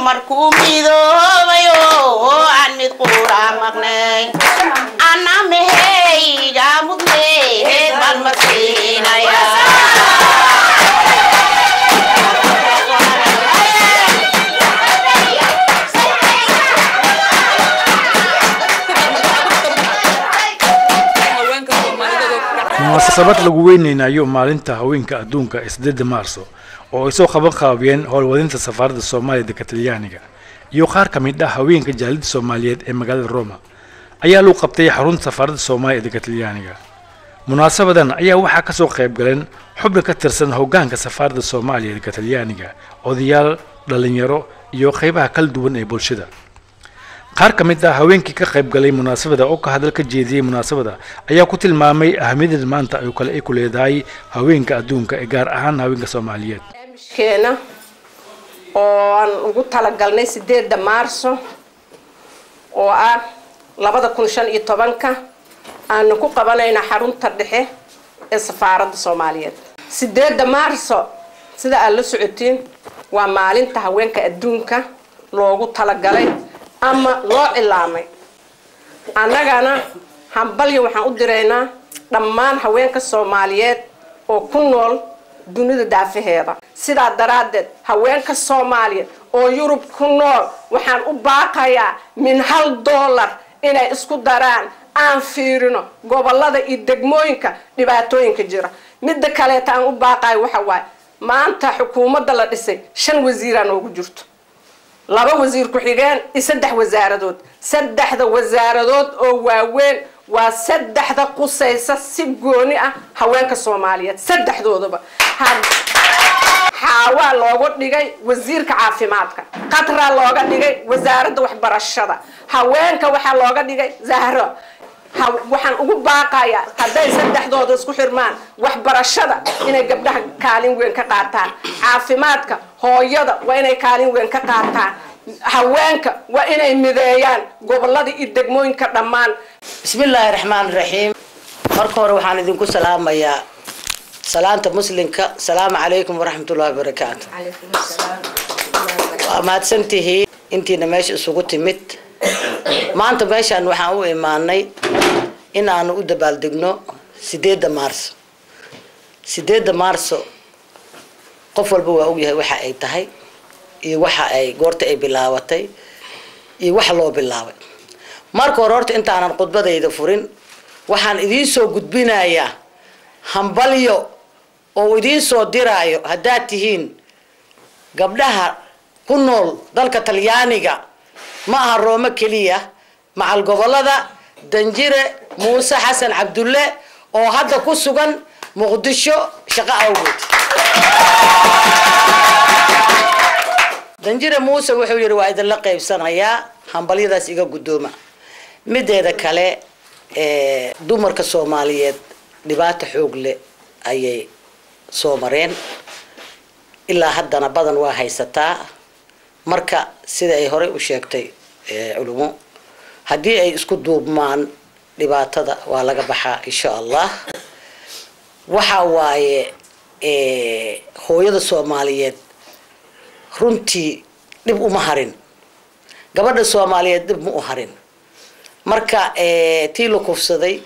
markuu midoobayo aan mid qura maqnay ana meheyga mudneed baan masiinaya munaasabad lagu weyneynayo maalinta haweenka adduunka 8 Maarso oo ay soo qaban qaabiyeen howlwadinta safaaradda Soomaaliya ee Talyaaniga iyo qaar ka mid ah haweenka jaalida Soomaaliyeed ee magaalada Roma ayaa loo qabtay xarunta safaaradda Soomaaliya ee Talyaaniga. Munaasabadan ayaa waxaa ka soo qayb galeen xubno ka tirsan hoggaanka safaaradda Soomaaliya ee Talyaaniga, odayaal, dhalinyaro iyo qaybaha kala duwan ee bulshada. qaar ka mid ah haweenkii ka qayb galay munaasabada oo ka hadal ka jeediyay munaasabada ayaa ku tilmaamay ahmiyada maanta ay ku leedahay haweenka adduunka ee gaar ahaan haweenka Soomaaliyeed. keena oo aan ugu talagalnay 8 Maarso oo ah 2015 aan ku qabanayna xarunta dhexe ee safaaradda Soomaaliyeed. 8 Maarso sida aad la socotiin waa maalinta haweenka adduunka loogu talagalay ama loo cilaamay annagana hambalyo waxaan u direynaa dhammaan haweenka Soomaaliyeed oo ku nool dunida daafaheeda sida daraadeed haweenka Soomaaliyeed oo Yurub ku nool waxaan u baaqayaa min $1 inay isku daraan aan fiirino gobolada iyo degmooyinka dhibaatooyinka jira midda kale aan u baaqay waxa waay maanta xukuumadda la dhisay 5 wasiiraan ugu jirto 2 wasiir ku xigeen iyo 3 wasaaradood 3 wasaaradood oo waaweyn waa 3 qusaysa si gooni ah haweenka Soomaaliyeed 3doodaba xaawa loogu dhigay wasiirka caafimaadka qatra looga dhigay wasaaradda waxbarashada haweenka waxa looga dhigay Zahra waxaan ugu baaqayaa haday 3dooda isku xirmaan waxbarashada inay gabdhaha kaalin weyn ka qaataan caafimaadka hooyada waa inay kaalin weyn ka qaataan haweenka waa inay mideeyaan gobolada iyo degmooyinka dhammaan. bismillaahir rahmaanir rahiim marka hore waxaan idinku salaamayaa salaanta muslimka salaamu calaykum waraxmatullaahi wabarakaatuh. calaykum salaam waa mahadsantihiin intiina meesha isugu timid maanta meeshaan waxaan u imaanay in aan u dabaaldegno 8 Maarso 8 Maarso qof walba waa og yahay waxa ay tahay iyo waxa ay goorta ay bilaabatay iyo waxa loo bilaabay marka hore horta inta aanan khudbadayda furin waxaan idin soo gudbinayaa hambalyo oo idin soo diraayo haddaad tihiin gabdhaha ku nool dalka Talyaaniga ma aha Roma kaliya macal gobolada Danjire Muuse Xasan Cabdulle oo hadda ku sugan Muqdisho shaqo awgeed. Danjire Muuse wuxuu yiri waa idin la qaybsanayaa hambalyadaas iga gudooma mideeda kale dumarka Soomaaliyeed dhibaato xoog leh ayay soo mareen ilaa haddana badan waa haysataa marka sida ay hore u sheegtay culumo haddii ay isku duubmaan dhibaatada waa laga baxaa insha Allah waxa waaye hooyada Soomaaliyeed runtii dib uma harin gabadha Soomaaliyeed dib ma u harin marka tii la kufsaday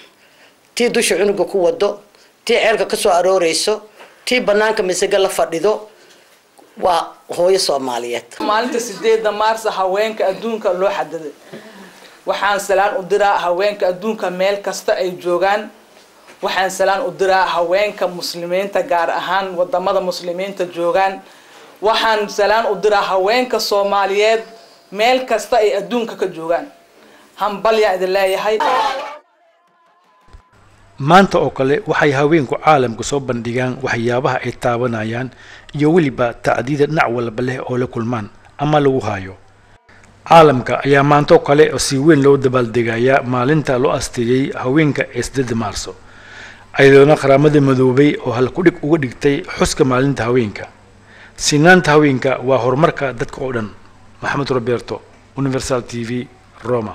tii dusha cunuga ku wado tii ceelka ka soo arooreyso tii banaanka misaga la fadhido waa hooyo Soomaaliyeed. maalinta 8 Maarso haweenka adduunka loo xadiday waxaan salaan u diraa haweenka adduunka meel kasta ay joogaan waxaan salaan u diraa haweenka muslimiinta gaar ahaan wadamada muslimiinta joogaan waxaan salaan u diraa haweenka Soomaaliyeed meel kasta ay adduunka ka joogaan hambalya idin leeyahay. maanta oo kale waxay haweenku caalamka soo bandhigaan waxyaabaha ay taabanayaan iyo waliba tacdiida dhinac walba leh oo la kulmaan ama lagu haayo caalamka ayaa maanta oo kale si weyn loo dabaaldegaya maalinta loo asteeyay haweenka 8 Maarso ayadoo qaramada madoobay oo hal ku dhig uga dhigtay xuska maalinta haweenka sinaanta haweenka waa horumarka dadka oo dhan. Maxamed Roberto, Universal TV, Roma.